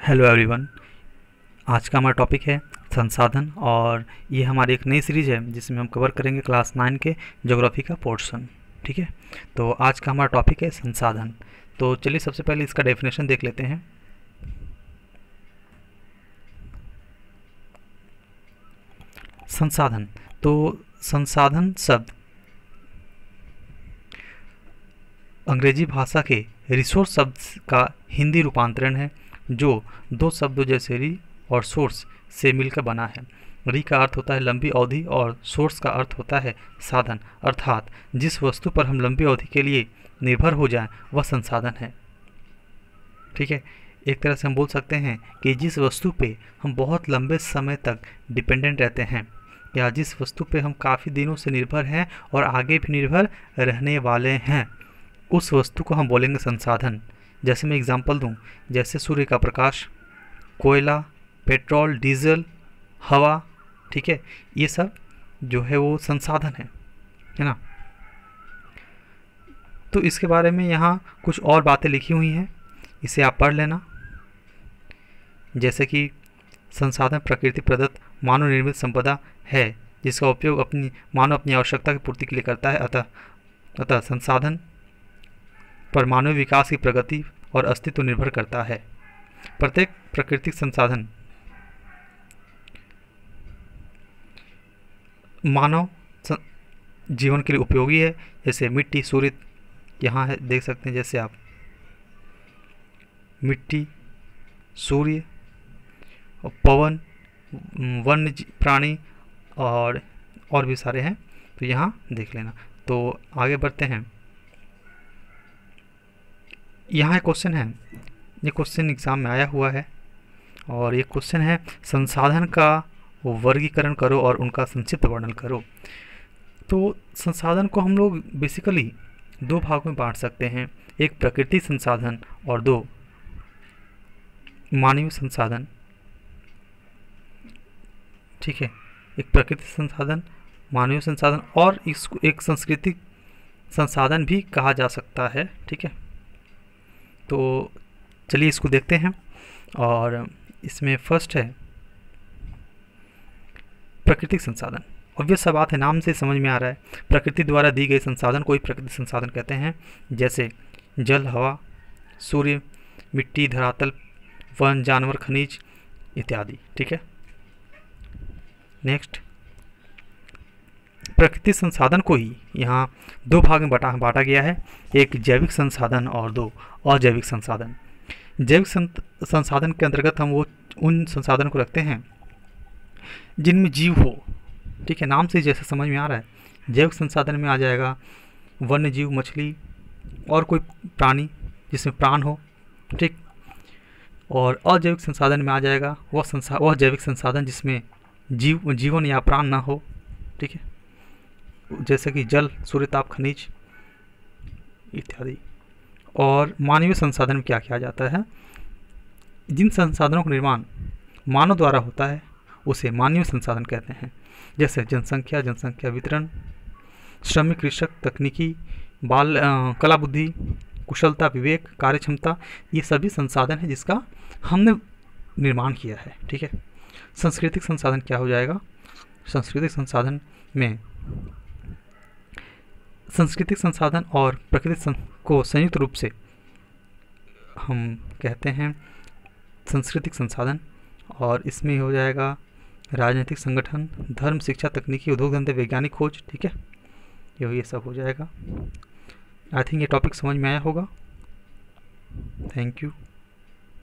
Hello everyone. आज का हमारा टॉपिक है संसाधन और ये हमारी एक नई सीरीज़ है जिसमें हम कवर करेंगे क्लास 9 के ज्योग्राफी का पोर्शन। ठीक है, तो आज का हमारा टॉपिक है संसाधन। तो चलिए सबसे पहले इसका डेफिनेशन देख लेते हैं। संसाधन, तो संसाधन शब्द अंग्रेजी भाषा के रिसोर्स शब्द का हिंदी रूपांतरण है जो दो शब्दों जैसे री और सोर्स से मिलकर बना है। री का अर्थ होता है लंबी अवधि और सोर्स का अर्थ होता है साधन, अर्थात जिस वस्तु पर हम लंबी अवधि के लिए निर्भर हो जाएं वह संसाधन है। ठीक है, एक तरह से हम बोल सकते हैं कि जिस वस्तु पे हम बहुत लंबे समय तक डिपेंडेंट रहते हैं या जिस वस्तु पे हम काफ़ी दिनों से निर्भर हैं और आगे भी निर्भर रहने वाले हैं, उस वस्तु को हम बोलेंगे संसाधन। जैसे मैं एग्जांपल दूं, जैसे सूर्य का प्रकाश, कोयला, पेट्रोल, डीजल, हवा, ठीक है, ये सब जो है वो संसाधन है ना। तो इसके बारे में यहाँ कुछ और बातें लिखी हुई हैं, इसे आप पढ़ लेना। जैसे कि संसाधन प्रकृति प्रदत्त मानव निर्मित संपदा है जिसका उपयोग मानव अपनी आवश्यकता की पूर्ति के लिए करता है। अतः संसाधन पर मानव विकास की प्रगति और अस्तित्व निर्भर करता है। प्रत्येक प्राकृतिक संसाधन मानव जीवन के लिए उपयोगी है। जैसे मिट्टी, सूर्य यहाँ है, देख सकते हैं जैसे आप मिट्टी, सूर्य, पवन, वन्य प्राणी और भी सारे हैं, तो यहाँ देख लेना। तो आगे बढ़ते हैं। यहाँ एक क्वेश्चन है, ये क्वेश्चन एग्ज़ाम में आया हुआ है और ये क्वेश्चन है संसाधन का वर्गीकरण करो और उनका संक्षिप्त वर्णन करो। तो संसाधन को हम लोग बेसिकली दो भागों में बांट सकते हैं, एक प्राकृतिक संसाधन और दो मानवीय संसाधन। ठीक है, एक प्राकृतिक संसाधन, मानवीय संसाधन और इसको एक सांस्कृतिक संसाधन भी कहा जा सकता है। ठीक है, तो चलिए इसको देखते हैं। और इसमें फर्स्ट है प्राकृतिक संसाधन। ऑब्वियस सा बात है, नाम से समझ में आ रहा है, प्रकृति द्वारा दी गई संसाधन को ही प्राकृतिक संसाधन कहते हैं। जैसे जल, हवा, सूर्य, मिट्टी, धरातल, वन, जानवर, खनिज इत्यादि। ठीक है, नेक्स्ट, प्राकृतिक संसाधन को ही यहाँ दो भाग में बांटा गया है, एक जैविक संसाधन और दो अजैविक संसाधन। जैविक संसाधन के अंतर्गत हम वो उन संसाधन को रखते हैं जिनमें जीव हो। ठीक है, नाम से जैसे समझ में आ रहा है, जैविक संसाधन में आ जाएगा वन्य जीव, मछली और कोई प्राणी जिसमें प्राण हो। ठीक, और अजैविक संसाधन में आ जाएगा वह जैविक संसाधन जिसमें जीवन या प्राण ना हो। ठीक है, जैसे कि जल, सूर्य, ताप, खनिज इत्यादि। और मानवीय संसाधन में क्या किया जाता है, जिन संसाधनों का निर्माण मानव द्वारा होता है उसे मानवीय संसाधन कहते हैं। जैसे जनसंख्या वितरण, श्रमिक, कृषक, तकनीकी, कला, बुद्धि, कुशलता, विवेक, कार्यक्षमता, ये सभी संसाधन है जिसका हमने निर्माण किया है। ठीक है, सांस्कृतिक संसाधन क्या हो जाएगा, सांस्कृतिक संसाधन में सांस्कृतिक संसाधन और प्राकृतिक को संयुक्त रूप से हम कहते हैं सांस्कृतिक संसाधन। और इसमें हो जाएगा राजनीतिक संगठन, धर्म, शिक्षा, तकनीकी, उद्योग धंधे, वैज्ञानिक खोज। ठीक है, ये सब हो जाएगा। आई थिंक ये टॉपिक समझ में आया होगा। Thank you.